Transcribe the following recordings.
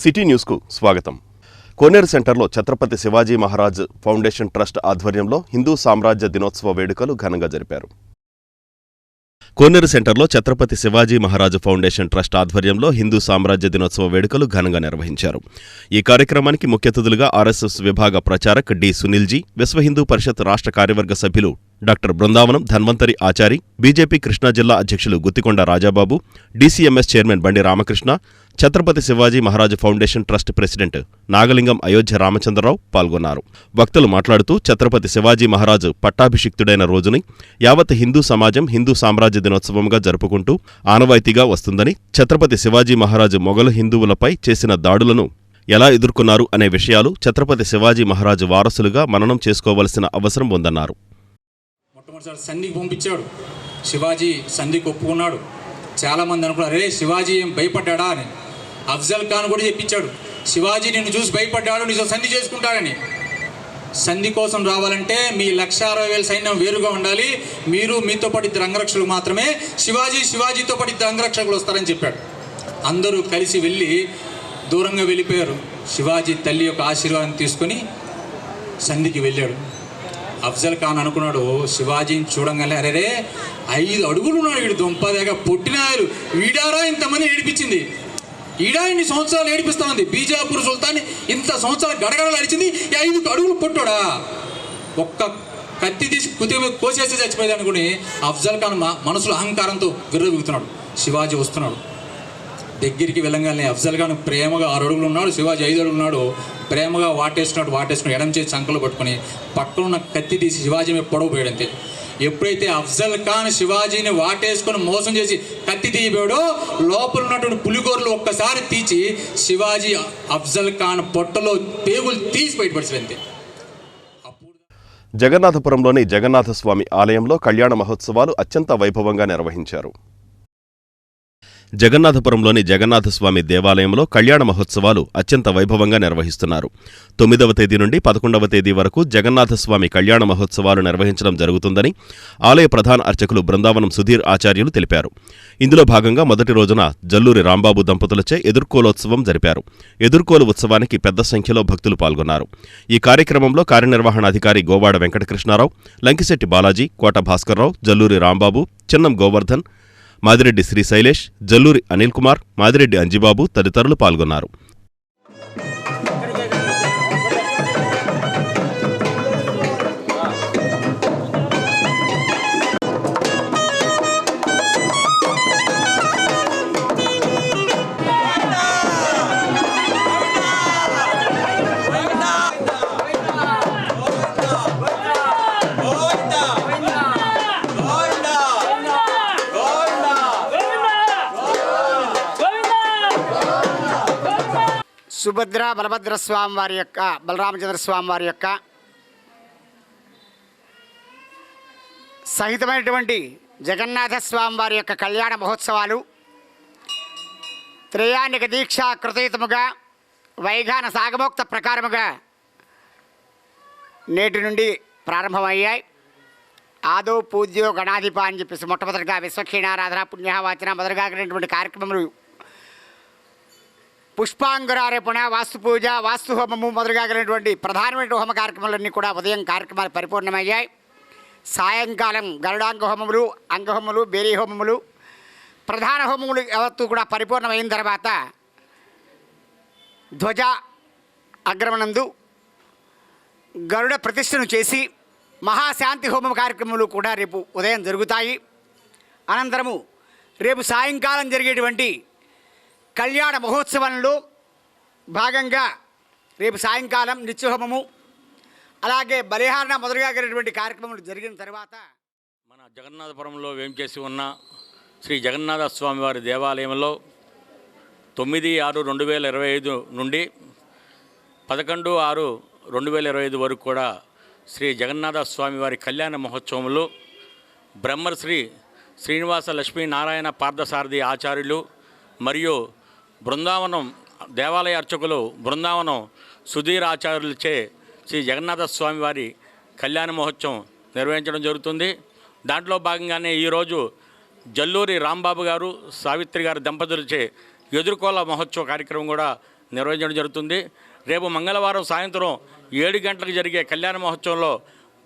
City న్యూస్కు స్వాగతం. కోనేరు సెంటర్లో ఛత్రపతి శివాజీ మహారాజ్ ఫౌండేషన్ ట్రస్ట్ ఆధ్వర్యంలో హిందూ సామ్రాజ్య దినోత్సవ వేడుకలు ఘనంగా జరిపారు. కోనేరు సెంటర్లో ఛత్రపతి శివాజీ మహారాజ్ ఫౌండేషన్ ట్రస్ట్ ఆధ్వర్యంలో హిందూ సామ్రాజ్య దినోత్సవ వేడుకలు ఘనంగా నిర్వహించారు. ఈ కార్యక్రమానికి ముఖ్య అతిథులుగా ఆర్ఎస్ఎస్ విభాగ ప్రచారక్ డి సునీల్జీ, విశ్వ హిందూ పరిషత్ రాష్ట్ర కార్యవర్గ సభ్యులు డాక్టర్ బృందావనం ధన్వంతరి ఆచారి, బీజేపీ కృష్ణా జిల్లా అధ్యక్షులు Guttikonda Rajababu, DCMS chairman Bandi Ramakrishna, Chhatrapati Shivaji Maharaj foundation trust president Nagalingam Ayodhya Ramachandrarao పాల్గొన్నారు. వక్తలు మాట్లాడుతూ ఛత్రపతి శివాజీ మహారాజు పట్టాభిషిక్తుడైన రోజుని యావత్ హిందూ సమాజం హిందూ సామ్రాజ్య దినోత్సవంగా జరుపుకుంటూ ఆనవాయితీగా వస్తుందని, ఛత్రపతి శివాజీ మహారాజు మొఘలు హిందువులపై చేసిన దాడులను ఎలా ఎదుర్కొన్నారు అనే విషయాలు ఛత్రపతి శివాజీ మహారాజు వారసులుగా మననం చేసుకోవలసిన అవసరం ఉందన్నారు. మొట్టమొదటిసారి సంధికి పంపించాడు. శివాజీ సంధికి ఒప్పుకున్నాడు. చాలామంది అనుకున్నారు, రే శివాజీ ఏం భయపడ్డా అని. అఫ్జల్ ఖాన్ కూడా చెప్పించాడు, శివాజీ నిన్ను చూసి భయపడ్డాడు, నీతో సంధి చేసుకుంటాడని. సంధి కోసం రావాలంటే మీ 1,60,000 సైన్యం వేరుగా ఉండాలి, మీరు మీతో పాటు 2 అంగరక్షకులు మాత్రమే, శివాజీతో పాటు 2 అంగరక్షకులు వస్తారని చెప్పాడు. అందరూ కలిసి వెళ్ళి దూరంగా వెళ్ళిపోయారు. శివాజీ తల్లి యొక్క ఆశీర్వాదం తీసుకొని సంధికి వెళ్ళాడు. అఫ్జల్ ఖాన్ అనుకున్నాడు, శివాజీని చూడంగానే అరే 5 అడుగులు ఉన్నాడు వీడు, దుంపదేగా పొట్టినాయలు, వీడారా ఇంతమంది ఏడిపించింది, ఈడా ఇన్ని సంవత్సరాలు ఏడిపిస్తా ఉంది, బీజాపూర్ సుల్తాన్ని ఇంత సంవత్సరాలు గడగడలు అడిచింది, 5 అడుగులు పొట్టోడా, ఒక్క కత్తి తీసి కుతికి మీద కోసేసి చచ్చిపోయేది అనుకుని అఫ్జల్ ఖాన్ మనసులో అహంకారంతో విర్రవీగుతున్నాడు. శివాజీ వస్తున్నాడు. దగ్గరికి వెళ్ళంగానే అఫ్జల్ ఖాన్ ప్రేమగా 6 అడుగులు ఉన్నాడు, శివాజీ 5 అడుగులు ఉన్నాడు. ప్రేమగా వాటేసుకుని ఎడం చేసి సంకలు పట్టుకుని పక్కన ఉన్న కత్తి తీసి శివాజీ మీద పొడవు పోయాడు. అంతే. ఎప్పుడైతే అఫ్జల్ ఖాన్ శివాజీని వాటేసుకుని మోసం చేసి కత్తి తీయబోయాడో లోపల ఉన్నటువంటి పులిగోర్లు ఒక్కసారి తీసి శివాజీ అఫ్జల్ ఖాన్ పొట్టలో పేగులు తీసి బయటపడిపోయింది. జగన్నాథపురంలోని జగన్నాథస్వామి ఆలయంలో కళ్యాణ మహోత్సవాలు అత్యంత వైభవంగా నిర్వహించారు. జగన్నాథపురంలోని జగన్నాథస్వామి దేవాలయంలో కళ్యాణ మహోత్సవాలు అత్యంత వైభవంగా నిర్వహిస్తున్నారు. 9వ తేదీ నుండి 11వ తేదీ వరకు జగన్నాథస్వామి కళ్యాణ మహోత్సవాలు నిర్వహించడం జరుగుతుందని ఆలయ ప్రధాన అర్చకులు బృందావనం సుధీర్ ఆచార్యులు తెలిపారు. ఇందులో భాగంగా మొదటి రోజున జల్లూరి రాంబాబు దంపతులచే ఎదుర్కోలోత్సవం జరిపారు. ఎదుర్కోలు ఉత్సవానికి పెద్ద సంఖ్యలో భక్తులు పాల్గొన్నారు. ఈ కార్యక్రమంలో కార్యనిర్వహణాధికారి గోవాడ వెంకటకృష్ణారావు, లంకిశెట్టి బాలాజీ, కోట భాస్కర్రావు, జల్లూరి రాంబాబు, చిన్నం గోవర్ధన్, మాదిరెడ్డి శ్రీ శైలేష్, జల్లూరి అనిల్ కుమార్, మాదిరెడ్డి అంజిబాబు తదితరులు పాల్గొన్నారు. సుభద్ర బలభద్ర స్వామి వారి యొక్క బలరామచంద్ర స్వామి వారి యొక్క సహితమైనటువంటి జగన్నాథ స్వామి వారి యొక్క కళ్యాణ మహోత్సవాలు త్రయాణిక దీక్ష కృతయుతముగా వైఘాన సాగమోక్త ప్రకారముగా నేటి నుండి ప్రారంభమయ్యాయి. ఆదో పూజ్యో గణాధిప అని చెప్పేసి మొట్టమొదటిగా విశ్వక్షీణారాధన పుణ్యవాచన మొదలుగానటువంటి కార్యక్రమములు, పుష్పాంగురారోపణ, వాస్తుపూజ, వాస్తుహోమము మొదలుగానటువంటి ప్రధానమైన హోమ కార్యక్రమాలన్నీ కూడా ఉదయం కార్యక్రమాలు పరిపూర్ణమయ్యాయి. సాయంకాలం గరుడాంగ హోమములు, అంగహోమములు, బేరీ హోమములు, ప్రధాన హోమములు యావత్తు కూడా పరిపూర్ణమైన తర్వాత ధ్వజ అగ్రమనందు గరుడ ప్రతిష్టను చేసి మహాశాంతి హోమం కార్యక్రమాలు కూడా రేపు ఉదయం జరుగుతాయి. అనంతరము రేపు సాయంకాలం జరిగేటువంటి కళ్యాణ మహోత్సవంలో భాగంగా రేపు సాయంకాలం నిత్యహోమము, అలాగే బలిహారణ మొదలుగా జరిగినటువంటి కార్యక్రమాలు జరిగిన తర్వాత మన జగన్నాథపురంలో వేంచేసి ఉన్న శ్రీ జగన్నాథ స్వామివారి దేవాలయంలో 9/6/2025 నుండి 11/6/2025 వరకు కూడా శ్రీ జగన్నాథ స్వామివారి కళ్యాణ మహోత్సవంలో బ్రహ్మశ్రీ శ్రీనివాస లక్ష్మీనారాయణ పార్థసారథి ఆచార్యులు మరియు బృందావనం దేవాలయ అర్చకులు బృందావనం సుధీర్ ఆచార్యులచే శ్రీ జగన్నాథ స్వామివారి కళ్యాణ మహోత్సవం నిర్వహించడం జరుగుతుంది. దాంట్లో భాగంగానే ఈరోజు జల్లూరి రాంబాబు గారు, సావిత్రి గారి దంపతులచే ఎదుర్కోల మహోత్సవ కార్యక్రమం కూడా నిర్వహించడం జరుగుతుంది. రేపు మంగళవారం సాయంత్రం 7 గంటలకు జరిగే కళ్యాణ మహోత్సవంలో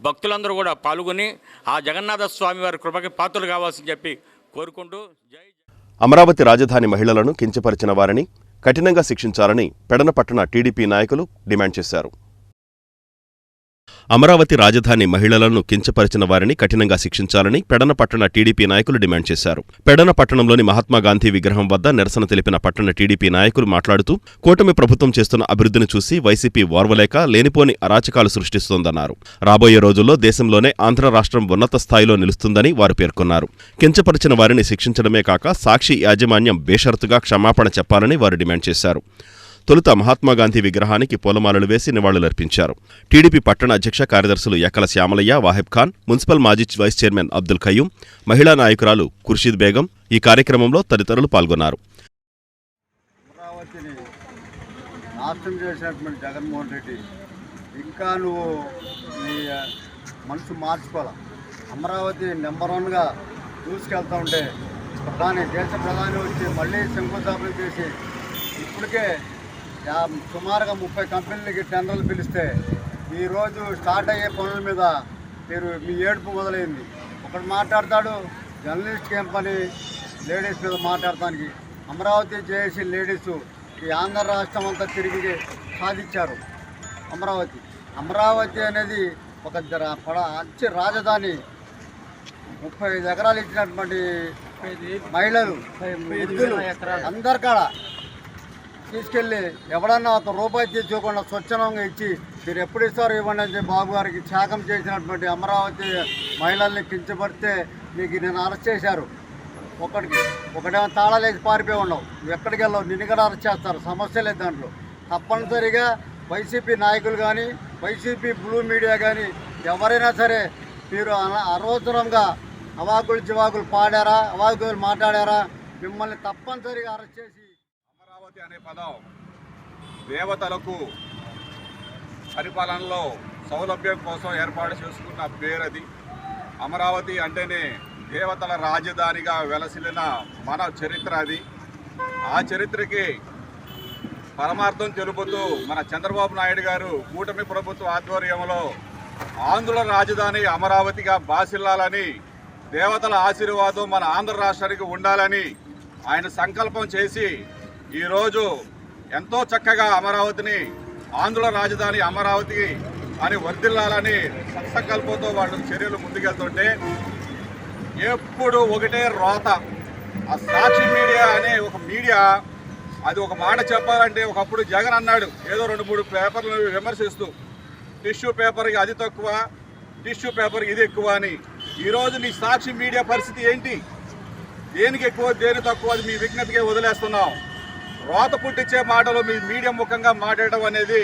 భక్తులందరూ కూడా పాల్గొని ఆ జగన్నాథ స్వామి వారి కృపకి పాత్రలు కావాల్సింది చెప్పి కోరుకుంటూ జై. అమరావతి రాజధాని మహిళలను కించపరిచిన వారిని కఠినంగా శిక్షించాలని పెడనపట్టణ టీడీపీ నాయకులు డిమాండ్ చేశారు. అమరావతి రాజధాని మహిళలను కించపరిచిన వారిని కఠినంగా శిక్షించాలని పెడనపట్టణ టీడీపీ నాయకులు డిమాండ్ చేశారు. పెడనపట్టణంలోని మహాత్మాగాంధీ విగ్రహం వద్ద నిరసన తెలిపిన పట్టణ టీడీపీ నాయకులు మాట్లాడుతూ కూటమి ప్రభుత్వం చేస్తున్న అభివృద్ధిని చూసి వైసీపీ ఓర్వలేక లేనిపోని అరాచకాలు సృష్టిస్తోందన్నారు. రాబోయే రోజుల్లో దేశంలోనే ఆంధ్ర రాష్ట్రం ఉన్నత స్థాయిలో నిలుస్తుందని వారు పేర్కొన్నారు. కించపరిచిన వారిని శిక్షించడమే కాక సాక్షి యాజమాన్యం బేషరతుగా క్షమాపణ చెప్పాలని వారు డిమాండ్ చేశారు. తొలుత మహాత్మాగాంధీ విగ్రహానికి పూలమాలలు వేసి నివాళులర్పించారు. టీడీపీ పట్టణ అధ్యక్ష కార్యదర్శులు ఎక్కల శ్యామలయ్య, వాహిబ్ ఖాన్, మున్సిపల్ మాజీ వైస్ చైర్మన్ అబ్దుల్ ఖయ్యూం, మహిళా నాయకురాలు ఖుర్షీద్ బేగం ఈ కార్యక్రమంలో తదితరులు పాల్గొన్నారు. అమరావతిని నాశనం చేసినటువంటి జగన్మోహన్ రెడ్డి ఇంకా నువ్వు నీ మనసు మార్చుకోవాలి. అమరావతి నెంబర్ 1గా దూసుకెళ్తూ ఉంటే దేశ ప్రధాని వచ్చి మళ్ళీ శంకుస్థాపన చేసి ఇప్పటికే సుమారుగా 30 కంపెనీలకి టెండర్లు పిలిస్తే ఈరోజు స్టార్ట్ అయ్యే పనుల మీద మీ ఏడుపు మొదలైంది. ఒకటి మాట్లాడతాడు జర్నలిస్ట్ కంపెనీ లేడీస్ మీద మాట్లాడటానికి. అమరావతి చేసి లేడీసు ఈ ఆంధ్ర రాష్ట్రం అంతా తిరిగి సాధించారు. అమరావతి అనేది ఒక మంచి రాజధాని. 35 ఎకరాలు ఇచ్చినటువంటి మహిళలు అందరికాడ తీసుకెళ్ళి ఎవడన్నా ఒక రూపాయి తీసుకోకుండా స్వచ్ఛందంగా ఇచ్చి మీరు ఎప్పుడు ఇస్తారో ఇవ్వండి అని బాబు గారికి త్యాగం చేసినటువంటి అమరావతి మహిళల్ని కించపడితే మీకు నేను అరెస్ట్ చేశారు. ఒకటేమో తాళాలేసి పారిపోయి ఉండవు, నువ్వు ఎక్కడికి వెళ్ళవు, నిన్ను కూడా అరెస్ట్ చేస్తారు, సమస్య లేదు దాంట్లో. తప్పనిసరిగా వైసీపీ నాయకులు కానీ వైసీపీ బ్లూ మీడియా కానీ ఎవరైనా సరే మీరు అనవసరంగా అవాకులు చివాకులు పాడారా, అవాకులు మాట్లాడారా, మిమ్మల్ని తప్పనిసరిగా అరెస్ట్ చేసి. అమరావతి అనే పదం దేవతలకు పరిపాలనలో సౌలభ్యం కోసం ఏర్పాటు చేసుకున్న పేరది. అమరావతి అంటేనే దేవతల రాజధానిగా వెలసిల్లిన మన చరిత్ర అది. ఆ చరిత్రకి పరమార్థం తెలుపుతూ మన చంద్రబాబు నాయుడు గారు కూటమి ప్రభుత్వ ఆధ్వర్యంలో ఆంధ్రుల రాజధాని అమరావతిగా బాసిల్లాలని, దేవతల ఆశీర్వాదం మన ఆంధ్ర రాష్ట్రానికి ఉండాలని ఆయన సంకల్పం చేసి ఈరోజు ఎంతో చక్కగా అమరావతిని ఆంధ్రుల రాజధాని అమరావతి అని వర్ధిల్లాలని సత్సంకల్పంతో వాళ్ళు చర్యలు ముందుకెళ్తుంటే ఎప్పుడు ఒకటే రోత. ఆ సాక్షి మీడియా అనే ఒక మీడియా అది ఒక మాట చెప్పాలంటే ఒకప్పుడు జగన్ అన్నాడు ఏదో 2-3 పేపర్లు విమర్శిస్తూ టిష్యూ పేపర్కి అది తక్కువ, టిష్యూ పేపర్కి ఇది ఎక్కువ అని. ఈరోజు నీ సాక్షి మీడియా పరిస్థితి ఏంటి? దేనికి ఎక్కువ దేని తక్కువ అది మీ విజ్ఞతకే వదిలేస్తున్నాం. రోత పుట్టించే మాటలు మీ మీడియా ముఖంగా మాట్లాడడం అనేది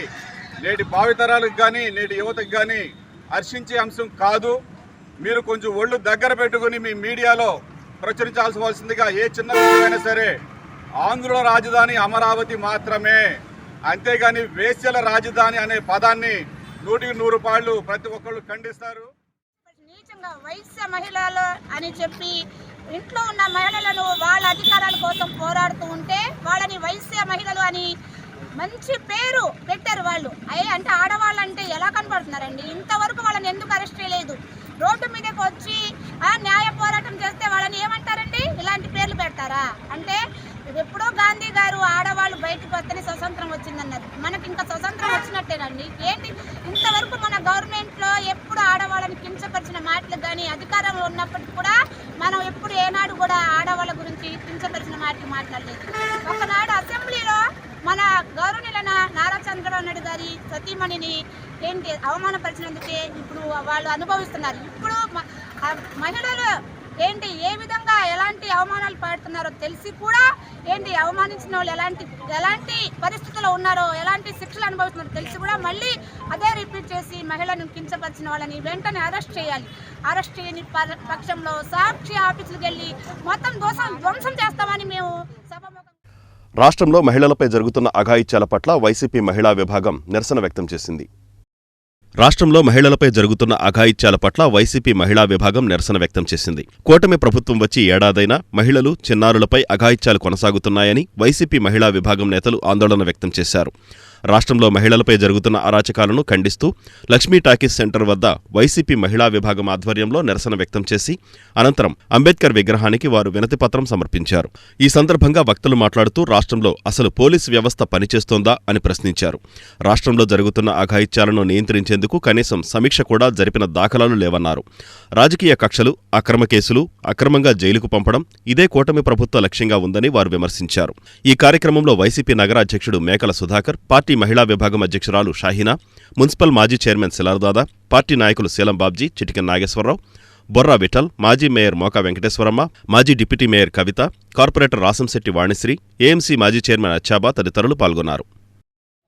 నేటి భావితరాలకు కానీ నేటి యువతకు కానీ హర్షించే అంశం కాదు. మీరు కొంచెం ఒళ్ళు దగ్గర పెట్టుకుని మీ మీడియాలో ప్రచురించాల్సివలసిందిగా ఏ చిన్న విషయమైనా సరే ఆంధ్రుల రాజధాని అమరావతి మాత్రమే, అంతేగాని వేశ్యల రాజధాని అనే పదాన్ని 100కి 100 ప్రతి ఒక్కళ్ళు ఖండిస్తారు. నీచంగా వైశ్య మహిళలు అని చెప్పి ఇంట్లో ఉన్న మహిళలను వాళ్ళ అధికారాల కోసం పోరాడుతూ ఉంటే వాళ్ళని వైశ్య మహిళలు అని మంచి పేరు పెట్టారు వాళ్ళు. అంటే ఆడవాళ్ళు అంటే ఎలా కనపడుతున్నారండి? ఇంతవరకు వాళ్ళని ఎందుకు అరెస్ట్ చేయలేదు? రోడ్డు మీదకి వచ్చి న్యాయ పోరాటం చేస్తే వాళ్ళని ఏమంటారండి? ఇలాంటి పేర్లు పెడతారా? అంటే ఎప్పుడో గాంధీ గారు ఆడవాళ్ళు బయటకు వస్తేనే స్వతంత్రం వచ్చిందన్నారు. మనకి ఇంకా స్వతంత్రం వచ్చినట్టేనండి. ఏంటి ఇంతవరకు మన గవర్నమెంట్లో ఎప్పుడు ఆడవాళ్ళని కించపరిచిన మాటలు కానీ అధికారంలో ఉన్నప్పటికీ కూడా మనం ఎప్పుడు ఏనాడు కూడా ఆడవాళ్ళ గురించి కించపరిచిన మాటలు మాట్లాడలేదు. ఒకనాడు అసెంబ్లీలో మన గౌరవనీయులైన నారా చంద్రబాబు నాయుడు గారి సతీమణిని అవమానపరిచినందుకే ఇప్పుడు వాళ్ళు అనుభవిస్తున్నారు. ఇప్పుడు మహిళలు ఏ విధంగా ఎలాంటి అవమానాలు పడుతున్నారో తెలిసి కూడా అవమానించిన వాళ్ళు ఎలాంటి పరిస్థితుల్లో ఉన్నారో, ఎలాంటి శిక్షలు అనుభవిస్తున్నారో తెలిసి కూడా మళ్ళీ అదే రిపీట్ చేసి మహిళలను కించపరిచిన వాళ్ళని వెంటనే అరెస్ట్ చేయాలి. అరెస్ట్ చేయని పక్షంలో సాక్షి ఆఫీసులకు వెళ్ళి మొత్తం ధ్వంసం చేస్తామని మేము రాష్ట్రంలో మహిళలపై జరుగుతున్న అఘాయిత్యాల పట్ల వైసీపీ మహిళా విభాగం నిరసన వ్యక్తం చేసింది. రాష్ట్రంలో మహిళలపై జరుగుతున్న అఘాయిత్యాల పట్ల వైసీపీ మహిళా విభాగం నిరసన వ్యక్తం చేసింది. కూటమి ప్రభుత్వం వచ్చి ఏడాదైనా మహిళలు, చిన్నారులపై అఘాయిత్యాలు కొనసాగుతున్నాయని వైసీపీ మహిళా విభాగం నేతలు ఆందోళన వ్యక్తం చేశారు. రాష్ట్రంలో మహిళలపై జరుగుతున్న అరాచకాలను ఖండిస్తూ లక్ష్మీ టాకీస్ సెంటర్ వద్ద వైసీపీ మహిళా విభాగం ఆధ్వర్యంలో నిరసన వ్యక్తం చేసి అనంతరం అంబేద్కర్ విగ్రహానికి వారు వినతిపత్రం సమర్పించారు. ఈ సందర్భంగా వక్తలు మాట్లాడుతూ రాష్ట్రంలో అసలు పోలీసు వ్యవస్థ పనిచేస్తోందా అని ప్రశ్నించారు. రాష్ట్రంలో జరుగుతున్న అఘాయిత్యాలను నియంత్రించేందుకు కనీసం సమీక్ష కూడా జరిపిన దాఖలాలు లేవన్నారు. రాజకీయ కక్షలు, అక్రమ కేసులు, అక్రమంగా జైలుకు పంపడం ఇదే కూటమి ప్రభుత్వ లక్ష్యంగా ఉందని వారు విమర్శించారు. ఈ కార్యక్రమంలో వైసీపీ నగర అధ్యక్షుడు మేకల సుధాకర్, పార్టీ మహిళా విభాగం అధ్యక్షురాలు షాహీనా, మున్సిపల్ మాజీ చైర్మన్ శిలార్దాదా, పార్టీ నాయకులు శీలం బాబ్జీ, చిటికెన్ నాగేశ్వరరావు, బొర్రా విఠల్, మాజీ మేయర్ మోకా వెంకటేశ్వరమ్మ, మాజీ డిప్యూటీ మేయర్ కవిత, కార్పొరేటర్ రాసంశెట్టి వాణిశ్రీ, ఏఎంసీ మాజీ చైర్మన్ అచ్చాబా తదితరులు పాల్గొన్నారు.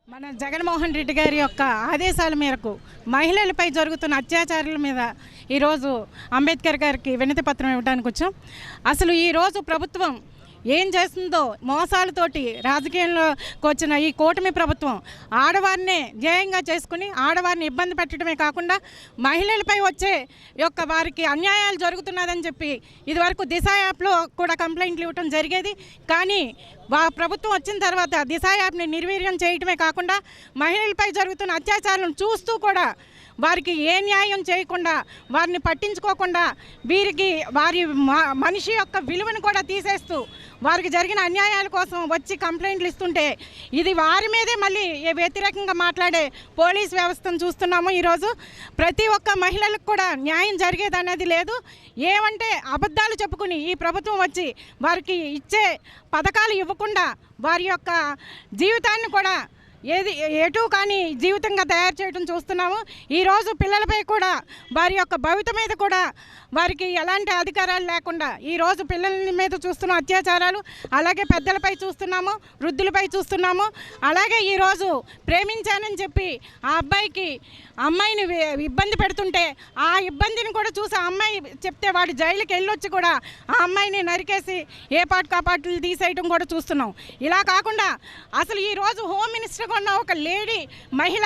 మన జగన్మోహన్ రెడ్డి గారి యొక్క ఆదేశాల మేరకు మహిళలపై జరుగుతున్న అత్యాచారాల మీద ఈరోజు అంబేద్కర్ గారికి వినతి పత్రం ఇవ్వడానికి వచ్చాం. అసలు ఈరోజు ప్రభుత్వం ఏం చేస్తుందో మోసాలతోటి రాజకీయంలోకి వచ్చిన ఈ కూటమి ప్రభుత్వం ఆడవారినే ధ్యేయంగా చేసుకుని ఆడవారిని ఇబ్బంది పెట్టడమే కాకుండా మహిళలపై వచ్చే యొక్క వారికి అన్యాయాలు జరుగుతున్నదని చెప్పి ఇదివరకు దిశ యాప్లో కూడా కంప్లైంట్లు ఇవ్వడం జరిగేది. కానీ ప్రభుత్వం వచ్చిన తర్వాత దిశ యాప్ని నిర్వీర్యం చేయటమే కాకుండా మహిళలపై జరుగుతున్న అత్యాచారాలను చూస్తూ కూడా వారికి ఏ న్యాయం చేయకుండా వారిని పట్టించుకోకుండా వీరికి వారి మనిషి యొక్క విలువను కూడా తీసేస్తూ వారికి జరిగిన అన్యాయాల కోసం వచ్చి కంప్లైంట్లు ఇస్తుంటే ఇది వారి మీదే మళ్ళీ వ్యతిరేకంగా మాట్లాడే పోలీస్ వ్యవస్థను చూస్తున్నాము. ఈరోజు ప్రతి ఒక్క మహిళలకు కూడా న్యాయం జరిగేది అనేది లేదు. ఏమంటే అబద్ధాలు చెప్పుకుని ఈ ప్రభుత్వం వచ్చి వారికి ఇచ్చే పథకాలు ఇవ్వకుండా వారి యొక్క జీవితాన్ని కూడా ఎటు కానీ జీవితంగా తయారు చేయడం చూస్తున్నాము. ఈరోజు పిల్లలపై కూడా వారి యొక్క భవిత మీద కూడా వారికి ఎలాంటి అధికారాలు లేకుండా ఈరోజు పిల్లల మీద చూస్తున్న అత్యాచారాలు, అలాగే పెద్దలపై చూస్తున్నాము, వృద్ధులపై చూస్తున్నాము. అలాగే ఈరోజు ప్రేమించానని చెప్పి ఆ అమ్మాయిని ఇబ్బంది పెడుతుంటే ఆ ఇబ్బందిని కూడా చూసి ఆ అమ్మాయి చెప్తే వాడు జైలుకి వెళ్ళొచ్చి కూడా ఆ అమ్మాయిని నరికేసి ఏ పాటు కాపాట్లు తీసేయడం కూడా చూస్తున్నాం. ఇలా కాకుండా అసలు ఈరోజు హోమ్ మినిస్టర్గా ఉన్న ఒక లేడీ మహిళ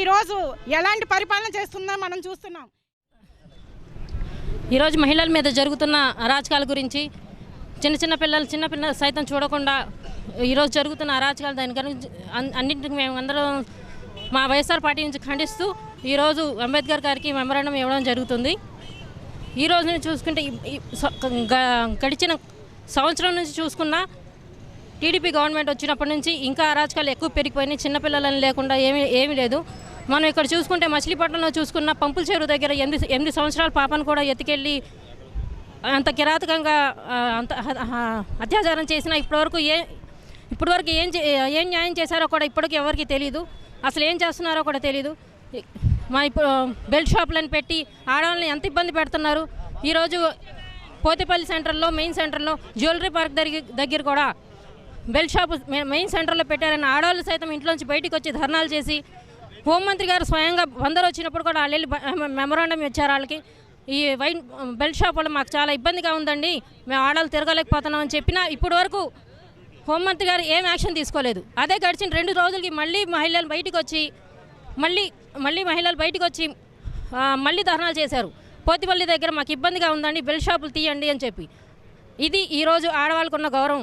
ఈరోజు ఎలాంటి పరిపాలన చేస్తుందో మనం చూస్తున్నాం. ఈరోజు మహిళల మీద జరుగుతున్న అరాచకాల గురించి చిన్న పిల్లలు సైతం చూడకుండా ఈరోజు జరుగుతున్న అరాచకాలు దాని గురించి అన్నింటికి మేము అందరం మా వైఎస్ఆర్ పార్టీ నుంచి ఖండిస్తూ ఈరోజు అంబేద్కర్ గారికి మెమరాండం ఇవ్వడం జరుగుతుంది. ఈరోజు నుంచి చూసుకుంటే గడిచిన సంవత్సరం నుంచి చూసుకున్నా టీడీపీ గవర్నమెంట్ వచ్చినప్పటి నుంచి ఇంకా అరాచకాలు ఎక్కువ పెరిగిపోయినాయి. చిన్నపిల్లలని లేకుండా ఏమీ లేదు. మనం ఇక్కడ చూసుకుంటే మచిలీపట్నంలో చూసుకున్న పంపుల చెరువు దగ్గర 8 సంవత్సరాల పాపను కూడా ఎత్తుకెళ్ళి అంత కిరాతకంగా అంత అత్యాచారం చేసినా ఇప్పటివరకు ఏం న్యాయం చేశారో కూడా ఇప్పటికీ ఎవరికి తెలియదు. అసలు ఏం చేస్తున్నారో కూడా తెలియదు. మా ఇప్పుడు బెల్ట్ షాపులను పెట్టి ఆడవాళ్ళని ఎంత ఇబ్బంది పెడుతున్నారు. ఈరోజు పోతేపల్లి సెంటర్లో మెయిన్ సెంటర్లో జ్యువెలరీ పార్క్ దగ్గర కూడా బెల్ట్ షాపు మెయిన్ సెంటర్లో పెట్టారని ఆడవాళ్ళు సైతం ఇంట్లోంచి బయటికి వచ్చి ధర్నాలు చేసి హోంమంత్రి గారు స్వయంగా బందరు వచ్చినప్పుడు కూడా వాళ్ళు వెళ్ళి మెమరాండం ఇచ్చారు వాళ్ళకి. ఈ బెల్ట్ షాప్ వల్ల మాకు చాలా ఇబ్బందిగా ఉందండి, మేము ఆడవాళ్ళు తిరగలేకపోతున్నాం అని చెప్పినా ఇప్పటి వరకు హోంమంత్రి గారు ఏం యాక్షన్ తీసుకోలేదు. అదే గడిచిన 2 రోజులకి మళ్ళీ మహిళలు బయటికి వచ్చి మళ్ళీ ధర్నాలు చేశారు. పోతిపల్లి దగ్గర మాకు ఇబ్బందిగా ఉందండి, బెల్ట్ షాపులు తీయండి అని చెప్పి. ఇది ఈరోజు ఆడవాళ్ళకున్న గౌరవం.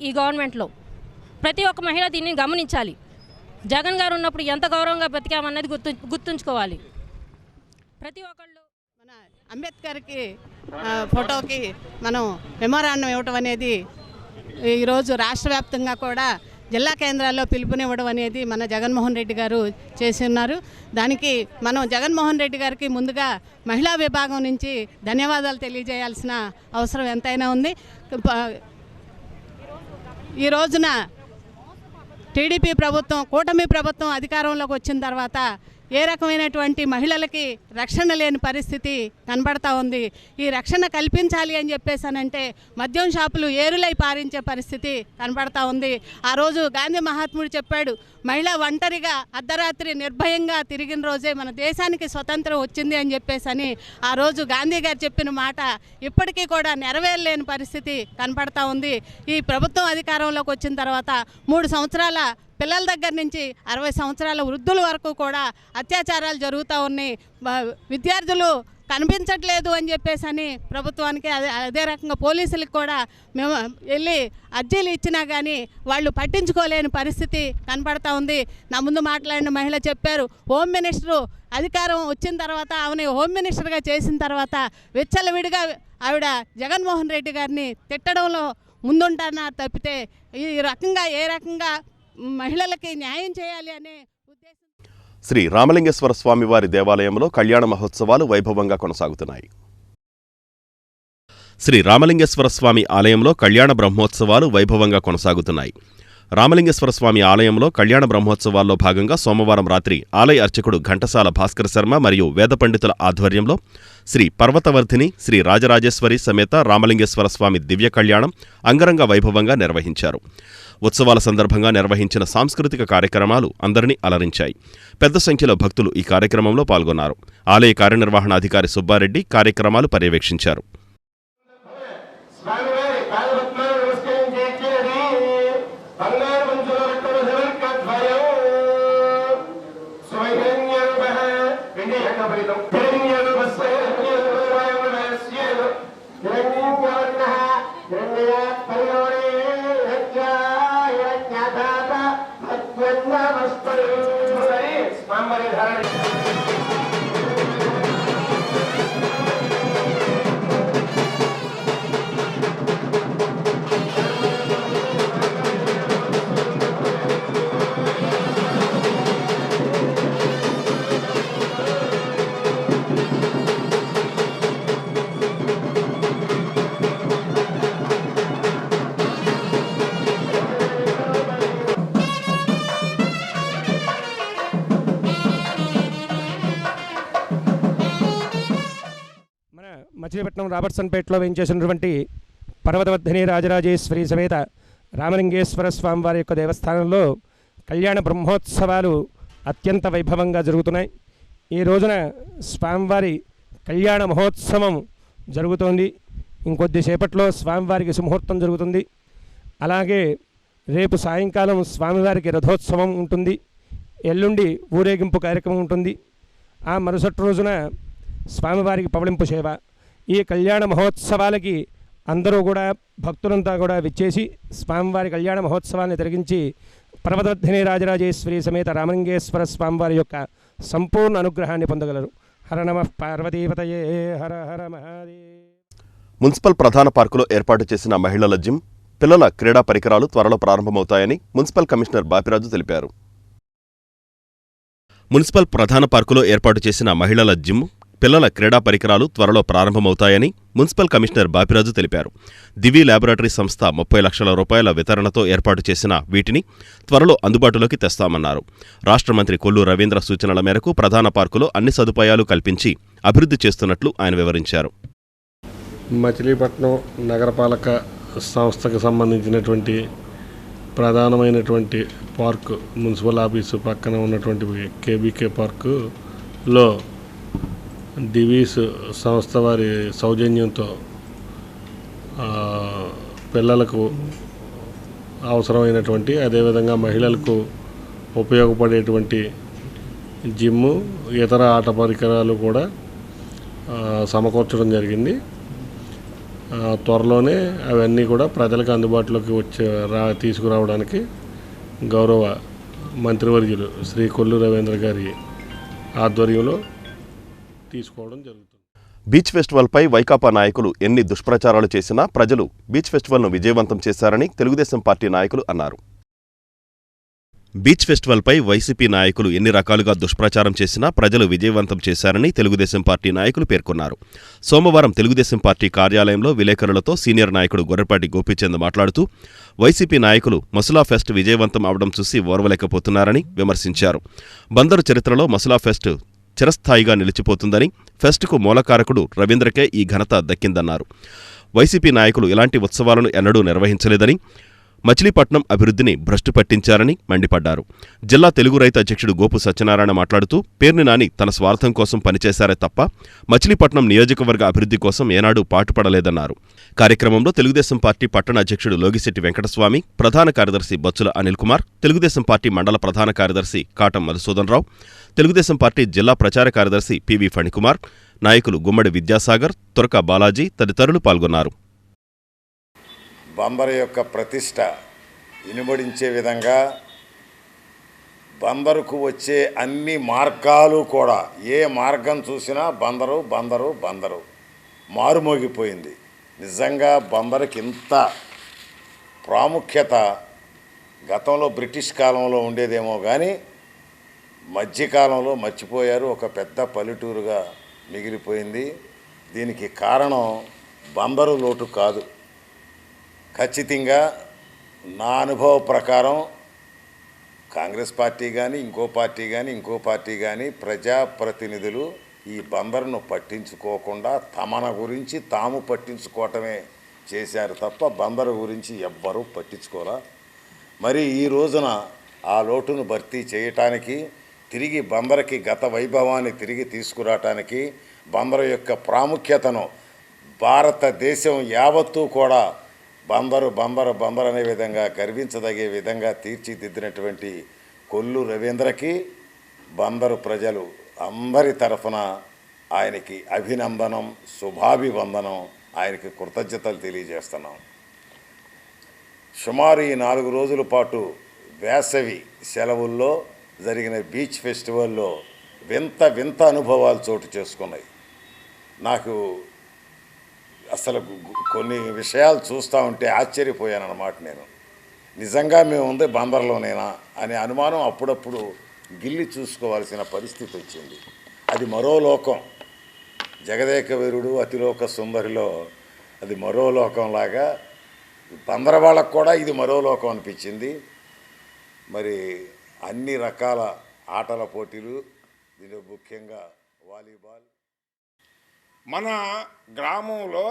ఈ గవర్నమెంట్లో ప్రతి ఒక్క మహిళ దీన్ని గమనించాలి. జగన్ గారు ఉన్నప్పుడు ఎంత గౌరవంగా బతికామన్నది గుర్తుంచుకోవాలి. ప్రతి ఒక్కళ్ళు మన అంబేద్కర్కి ఫోటోకి మనం మెమోరాండం ఇవ్వటం అనేది ఈరోజు రాష్ట్ర వ్యాప్తంగా కూడా జిల్లా కేంద్రాల్లో పిలుపునివ్వడం అనేది మన జగన్మోహన్ రెడ్డి గారు చేసి ఉన్నారు. దానికి మనం జగన్మోహన్ రెడ్డి గారికి ముందుగా మహిళా విభాగం నుంచి ధన్యవాదాలు తెలియజేయాల్సిన అవసరం ఎంతైనా ఉంది. ఈ రోజున టీడీపీ ప్రభుత్వం, కూటమి ప్రభుత్వం అధికారంలోకి వచ్చిన తర్వాత ఏ రకమైనటువంటి మహిళలకి రక్షణ లేని పరిస్థితి కనబడతా ఉంది. ఈ రక్షణ కల్పించాలి అని చెప్పేసానంటే మద్యం షాపులు ఏరులై పారించే పరిస్థితి కనబడతా ఉంది. ఆ రోజు గాంధీ మహాత్ముడు చెప్పాడు, మహిళ ఒంటరిగా అర్ధరాత్రి నిర్భయంగా తిరిగిన రోజే మన దేశానికి స్వతంత్రం వచ్చింది అని చెప్పేసని ఆ రోజు గాంధీ గారు చెప్పిన మాట ఇప్పటికీ కూడా నెరవేరలేని పరిస్థితి కనబడతా ఉంది. ఈ ప్రభుత్వం అధికారంలోకి వచ్చిన తర్వాత 3 సంవత్సరాల పిల్లల దగ్గర నుంచి 60 సంవత్సరాల వృద్ధుల వరకు కూడా అత్యాచారాలు జరుగుతూ ఉన్నాయి. విద్యార్థులు కనిపించట్లేదు అని చెప్పేసి అని ప్రభుత్వానికి అదే రకంగా పోలీసులకు కూడా మేము వెళ్ళి అర్జీలు ఇచ్చినా కానీ వాళ్ళు పట్టించుకోలేని పరిస్థితి కనపడతా ఉంది. నా ముందు మాట్లాడిన మహిళ చెప్పారు, హోమ్ మినిస్టరు అధికారం వచ్చిన తర్వాత ఆమెని హోమ్ మినిస్టర్గా చేసిన తర్వాత విచ్చలవిడిగా ఆవిడ జగన్మోహన్ రెడ్డి గారిని తిట్టడంలో ముందుంటున్నారు తప్పితే ఈ రకంగా ఏ రకంగా మహిళలకి న్యాయం చేయాలి అనే ఉద్దేశం. శ్రీ రామలింగేశ్వర స్వామివారి దేవాలయంలో కళ్యాణ మహోత్సవాలు వైభవంగా కొనసాగుతున్నాయి. శ్రీ రామలింగేశ్వర స్వామి ఆలయంలో కళ్యాణ బ్రహ్మోత్సవాలు వైభవంగా కొనసాగుతున్నాయి. రామలింగేశ్వర స్వామి ఆలయంలో కళ్యాణ బ్రహ్మోత్సవాల్లో భాగంగా సోమవారం రాత్రి ఆలయ అర్చకుడు ఘంటసాల భాస్కర శర్మ మరియు వేద పండితుల ఆధ్వర్యంలో శ్రీ పర్వతవర్ధిని శ్రీ రాజరాజేశ్వరి సమేత రామలింగేశ్వర స్వామి దివ్య కళ్యాణం అంగరంగ వైభవంగా నిర్వహించారు. ఉత్సవాల సందర్భంగా నిర్వహించిన సాంస్కృతిక కార్యక్రమాలు అందరినీ అలరించాయి. పెద్ద సంఖ్యలో భక్తులు ఈ కార్యక్రమంలో పాల్గొన్నారు. ఆలయ కార్యనిర్వహణాధికారి సుబ్బారెడ్డి కార్యక్రమాలు పర్యవేక్షించారు. మచిలీపట్నం రాబర్ట్సన్పేటలో వేయించేసినటువంటి పర్వతవర్ధిని రాజరాజేశ్వరి సమేత రామలింగేశ్వర స్వామివారి యొక్క దేవస్థానంలో కళ్యాణ బ్రహ్మోత్సవాలు అత్యంత వైభవంగా జరుగుతున్నాయి. ఈ రోజున స్వామివారి కళ్యాణ మహోత్సవం జరుగుతోంది. ఇంకొద్దిసేపట్లో స్వామివారికి సుముహూర్తం జరుగుతుంది. అలాగే రేపు సాయంకాలం స్వామివారికి రథోత్సవం ఉంటుంది. ఎల్లుండి ఊరేగింపు కార్యక్రమం ఉంటుంది. ఆ మరుసటి రోజున స్వామివారికి పవళింపు సేవ. ఈ కళ్యాణ మహోత్సవాలకి అందరూ కూడా భక్తులంతా కూడా విచ్చేసి స్వామివారి కళ్యాణ మహోత్సవాన్ని తిరిగించి పర్వతవర్ధిని రాజరాజేశ్వరి సమేత రామలింగేశ్వర స్వామివారి యొక్క సంపూర్ణ అనుగ్రహాన్ని పొందగలరు. హర నమః పార్వతీపతయే హర హర మహాదేవ్. మున్సిపల్ ప్రధాన పార్కులో ఏర్పాటు చేసిన మహిళల జిమ్, పిల్లల క్రీడా పరికరాలు త్వరలో ప్రారంభమవుతాయని మున్సిపల్ కమిషనర్ బాపిరాజు తెలిపారు. మున్సిపల్ ప్రధాన పార్కులో ఏర్పాటు చేసిన మహిళల జిమ్, పిల్లల క్రీడా పరికరాలు త్వరలో ప్రారంభమవుతాయని మున్సిపల్ కమిషనర్ బాపిరాజు తెలిపారు. దివి ల్యాబొరేటరీ సంస్థ 30 లక్షల రూపాయల వితరణతో ఏర్పాటు చేసిన వీటిని త్వరలో అందుబాటులోకి తెస్తామన్నారు. రాష్ట్ర మంత్రి కొల్లు రవీంద్ర సూచనల మేరకు ప్రధాన పార్కులో అన్ని సదుపాయాలు కల్పించి అభివృద్ధి చేస్తున్నట్లు ఆయన వివరించారు. మచిలీపట్నం నగరపాలక సంస్థకు సంబంధించినటువంటి ప్రధానమైనటువంటి పార్కు మున్సిపల్ ఆఫీసు పక్కన ఉన్నటువంటి కేబీకే పార్కులో డివీస్ సంస్థ వారి సౌజన్యంతో పిల్లలకు అవసరమైనటువంటి అదేవిధంగా మహిళలకు ఉపయోగపడేటువంటి జిమ్ము, ఇతర ఆట పరికరాలు కూడా సమకూర్చడం జరిగింది. త్వరలోనే అవన్నీ కూడా ప్రజలకు అందుబాటులోకి తీసుకురావడానికి గౌరవ మంత్రివర్యులు శ్రీ కొల్లు రవీంద్ర గారి ఆధ్వర్యంలో తీసుకోవడం జరుగుతుంది. బీచ్ ఫెస్టివల్పై వైకాపా నాయకులు ఎన్ని దుష్ప్రచారాలు చేసినా ప్రజలు బీచ్ ఫెస్టివల్ను విజయవంతం చేశారని తెలుగుదేశం పార్టీ నాయకులు అన్నారు. బీచ్ ఫెస్టివల్పై వైసీపీ నాయకులు ఎన్ని రకాలుగా దుష్ప్రచారం చేసినా ప్రజలు విజయవంతం చేశారని తెలుగుదేశం పార్టీ నాయకులు పేర్కొన్నారు. సోమవారం తెలుగుదేశం పార్టీ కార్యాలయంలో విలేకరులతో సీనియర్ నాయకుడు గొర్రెపాటి గోపీచంద్ మాట్లాడుతూ వైసీపీ నాయకులు మసులా ఫెస్ట్ విజయవంతం అవడం చూసి ఓర్వలేకపోతున్నారని విమర్శించారు. బందరు చరిత్రలో మసులా ఫెస్ట్ చిరస్థాయిగా నిలిచిపోతుందని, ఫెస్టుకు మూలకారకుడు రవీంద్రకే ఈ ఘనత దక్కిందన్నారు. వైసీపీ నాయకులు ఇలాంటి ఉత్సవాలను ఎన్నడూ నిర్వహించలేదని, మచిలీపట్నం అభివృద్ధిని భ్రష్టు పట్టించారని మండిపడ్డారు. జిల్లా తెలుగు రైతు అధ్యక్షుడు గోపు సత్యనారాయణ మాట్లాడుతూ పేర్ని నాని తన స్వార్థం కోసం పనిచేశారే తప్ప మచిలీపట్నం నియోజకవర్గ అభివృద్ధి కోసం ఏనాడూ పాటుపడలేదన్నారు. కార్యక్రమంలో తెలుగుదేశం పార్టీ పట్టణ అధ్యక్షుడు లోగిశెట్టి వెంకటస్వామి, ప్రధాన కార్యదర్శి బచ్చుల అనిల్ కుమార్, తెలుగుదేశం పార్టీ మండల ప్రధాన కార్యదర్శి కాటం మధుసూదనరావు, తెలుగుదేశం పార్టీ జిల్లా ప్రచార కార్యదర్శి పివి ఫణికుమార్, నాయకులు గుమ్మడి విద్యాసాగర్, తురక బాలాజీ తదితరులు పాల్గొన్నారు. బందరు యొక్క ప్రతిష్ట ఇనుబడించే విధంగా బందరుకు వచ్చే అన్ని మార్గాలు కూడా ఏ మార్గం చూసినా బందరు బందరు బందరు మారుమోగిపోయింది. నిజంగా బందరుకి ఇంత ప్రాముఖ్యత గతంలో బ్రిటిష్ కాలంలో ఉండేదేమో కానీ మధ్యకాలంలో మర్చిపోయారు. ఒక పెద్ద పల్లెటూరుగా మిగిలిపోయింది. దీనికి కారణం బందరు లోటు కాదు. ఖచ్చితంగా నా అనుభవ ప్రకారం కాంగ్రెస్ పార్టీ కానీ ఇంకో పార్టీ కానీ ప్రజాప్రతినిధులు ఈ బందరును పట్టించుకోకుండా తమన గురించి తాము పట్టించుకోవటమే చేశారు తప్ప బందరు గురించి ఎవ్వరూ పట్టించుకోరా. మరి ఈ రోజున ఆ లోటును భర్తీ చేయటానికి, తిరిగి బందరుకి గత వైభవాన్ని తిరిగి తీసుకురావటానికి, బందరు యొక్క ప్రాముఖ్యతను భారతదేశం యావత్తూ కూడా బందరు బందరు బందరు అనే విధంగా గర్వించదగే విధంగా తీర్చిదిద్దినటువంటి కొల్లు రవీంద్రకి బందరు ప్రజలు అందరి తరఫున ఆయనకి అభినందనం, శుభాభివందనం, ఆయనకి కృతజ్ఞతలు తెలియజేస్తున్నాం. సుమారు ఈ 4 రోజుల పాటు వేసవి సెలవుల్లో జరిగిన బీచ్ ఫెస్టివల్లో వింత అనుభవాలు చోటు చేసుకున్నాయి. నాకు అసలు కొన్ని విషయాలు చూస్తూ ఉంటే ఆశ్చర్యపోయాను అన్నమాట. నేను నిజంగా మేము ఉంది బందర్లోనేనా అనే అనుమానం అప్పుడప్పుడు గిల్లి చూసుకోవాల్సిన పరిస్థితి వచ్చింది. అది మరో లోకం. జగదేక వీరుడు అతిలోక సుందరిలో అది మరో లోకంలాగా బందర వాళ్ళకు కూడా ఇది మరో లోకం అనిపించింది. మరి అన్ని రకాల ఆటల పోటీలు, దీనిలో ముఖ్యంగా వాలీబాల్. మన గ్రామంలో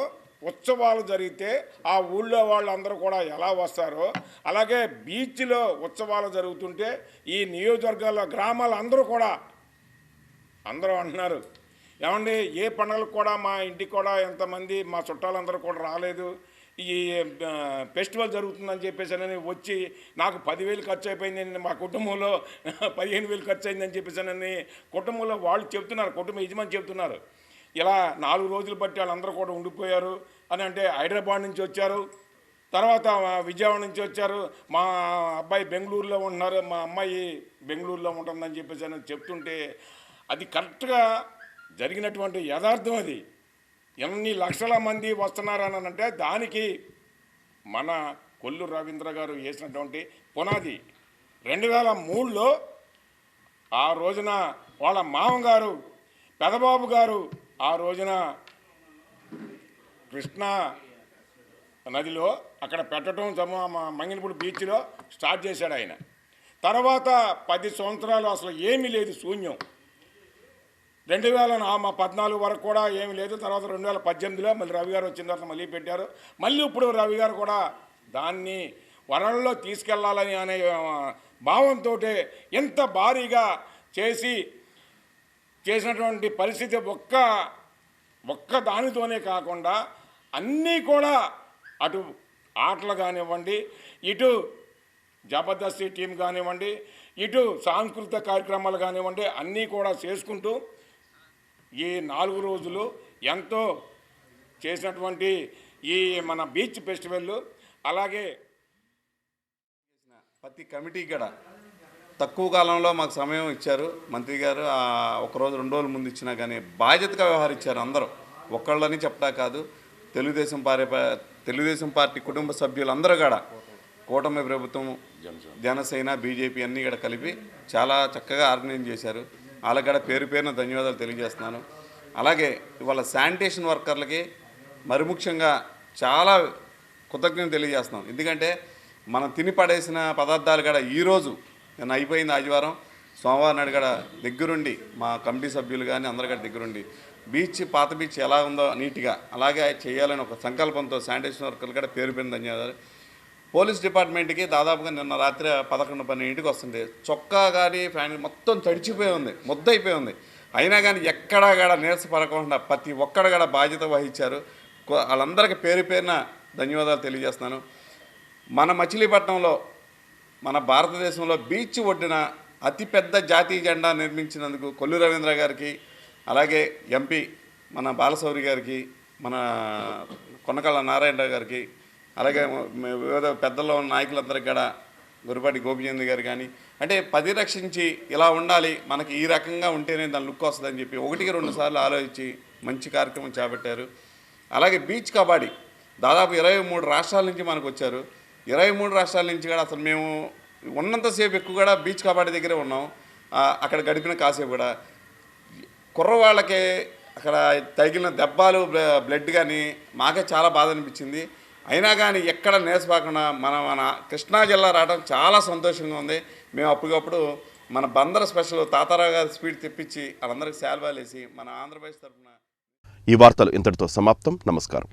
ఉత్సవాలు జరిగితే ఆ ఊళ్ళో వాళ్ళందరూ కూడా ఎలా వస్తారో, అలాగే బీచ్లో ఉత్సవాలు జరుగుతుంటే ఈ నియోజకవర్గాల గ్రామాలు అందరూ అంటున్నారు, ఏమండి ఏ పండుగలకు కూడా మా ఇంటికి కూడా ఎంతమంది మా చుట్టాలందరూ కూడా రాలేదు, ఈ ఫెస్టివల్ జరుగుతుందని చెప్పేసానని వచ్చి నాకు 10,000 ఖర్చు అయిపోయిందని, మా కుటుంబంలో 15,000 ఖర్చు అయిందని చెప్పేసానని కుటుంబంలో వాళ్ళు చెప్తున్నారు, కుటుంబ యజమాని చెప్తున్నారు. ఇలా 4 రోజులు బట్టి వాళ్ళందరూ కూడా ఉండిపోయారు అని అంటే హైదరాబాద్ నుంచి వచ్చారు, తర్వాత విజయవాడ నుంచి వచ్చారు, మా అబ్బాయి బెంగళూరులో ఉంటున్నారు, మా అమ్మాయి బెంగళూరులో ఉంటుందని చెప్పేసి అని చెప్తుంటే అది కరెక్ట్గా జరిగినటువంటి యథార్థం. అది ఎన్ని లక్షల మంది వస్తున్నారని అంటే దానికి మన కొల్లు రవీంద్ర గారు వేసినటువంటి పునాది 2003లో ఆ రోజున వాళ్ళ మామగారు పెదబాబు గారు ఆ రోజున కృష్ణా నదిలో అక్కడ పెట్టడం మంగినపూడి బీచ్లో స్టార్ట్ చేశాడు ఆయన. తర్వాత 10 సంవత్సరాలు అసలు ఏమీ లేదు, శూన్యం. 2014 వరకు కూడా ఏమీ లేదు. తర్వాత 2018లో మళ్ళీ రవి గారు వచ్చిన తర్వాత మళ్ళీ పెట్టారు. మళ్ళీ ఇప్పుడు రవి గారు కూడా దాన్ని వనరుల్లో తీసుకెళ్లాలని అనే భావంతో ఎంత భారీగా చేసినటువంటి పరిస్థితి ఒక్క దానితోనే కాకుండా అన్నీ కూడా అటు ఆటలు కానివ్వండి, ఇటు జబర్దస్త్ టీం కానివ్వండి, ఇటు సాంస్కృతిక కార్యక్రమాలు కానివ్వండి, అన్నీ కూడా చేసుకుంటూ ఈ 4 రోజులు ఎంతో చేసినటువంటి ఈ మన బీచ్ ఫెస్టివల్. అలాగే ప్రతి కమిటీ కూడా తక్కువ కాలంలో మాకు సమయం ఇచ్చారు మంత్రి గారు. 1 రోజు 2 రోజుల ముందు ఇచ్చినా కానీ బాధ్యతగా వ్యవహరించారు అందరూ. ఒక్కళ్ళని చెప్పడా కాదు, తెలుగుదేశం పార్టీ కుటుంబ సభ్యులు అందరూ కూడా, కూటమి ప్రభుత్వం, జనసేన, బీజేపీ అన్నీ కూడా కలిపి చాలా చక్కగా ఆర్గనైజ్ చేశారు. వాళ్ళకి కూడా పేరున ధన్యవాదాలు తెలియజేస్తున్నాను. అలాగే ఇవాళ శానిటేషన్ వర్కర్లకి మరి ముఖ్యంగా చాలా కృతజ్ఞతలు తెలియజేస్తున్నాం. ఎందుకంటే మనం తిని పడేసిన పదార్థాలు కూడా ఈరోజు నేను అయిపోయింది ఆదివారం, సోమవారం నాడు కూడా దగ్గరుండి మా కమిటీ సభ్యులు కానీ అందరు కూడా దగ్గరుండి పాత బీచ్ ఎలా ఉందో నీట్గా అలాగే చేయాలని ఒక సంకల్పంతో శానిటేషన్ వర్కర్లు కూడా పేరున ధన్యవాదాలు. పోలీస్ డిపార్ట్మెంట్కి దాదాపుగా నిన్న రాత్రి 11-12 వస్తుంది. చొక్కా కానీ ఫ్యాన్ మొత్తం తడిచిపోయి ఉంది, ముద్దయిపోయి ఉంది. అయినా కానీ ఎక్కడా కూడా నీరసపడకుండా ప్రతి ఒక్కడ కూడా బాధ్యత వహించారు. వాళ్ళందరికీ పేరు పేరున ధన్యవాదాలు తెలియజేస్తున్నాను. మన మచిలీపట్నంలో మన భారతదేశంలో బీచ్ ఒడ్డున అతిపెద్ద జాతీయ జెండా నిర్మించినందుకు కొల్లు రవీంద్ర గారికి, అలాగే ఎంపీ మన బాలశౌరి గారికి, మన కొనకళ్ళ నారాయణరావు గారికి, అలాగే వివిధ పెద్దల్లో ఉన్న నాయకులందరికీ కూడా గురుపాటి గోపిచంద్ గారు కానీ, అంటే పరిరక్షించి ఇలా ఉండాలి, మనకి ఈ రకంగా ఉంటేనే దాని లుక్ వస్తుందని చెప్పి 1-2 సార్లు ఆలోచించి మంచి కార్యక్రమం చేపట్టారు. అలాగే బీచ్ కబడ్డీ దాదాపు 23 రాష్ట్రాల నుంచి మనకు వచ్చారు. 23 రాష్ట్రాల నుంచి కూడా అసలు మేము ఉన్నంతసేపు ఎక్కువ కూడా బీచ్ కబడ్డీ దగ్గరే ఉన్నాం. అక్కడ గడిపిన కాసేపు కూడా కుర్రవాళ్ళకి అక్కడ తగిలిన దెబ్బలు, బ్లడ్ కానీ మాకే చాలా బాధ అనిపించింది. అయినా కానీ ఎక్కడ నేర్చుకోకుండా మన కృష్ణా జిల్లా రావడం చాలా సంతోషంగా ఉంది. మేము అప్పటికప్పుడు మన బందర్ స్పెషల్ తాతారావు గారి స్పీడ్ తెప్పించి వాళ్ళందరికీ శాల్వాలు వేసి మన ఆంధ్రప్రదేశ్ తరఫున. ఈ వార్తలు ఇంతటితో సమాప్తం. నమస్కారం.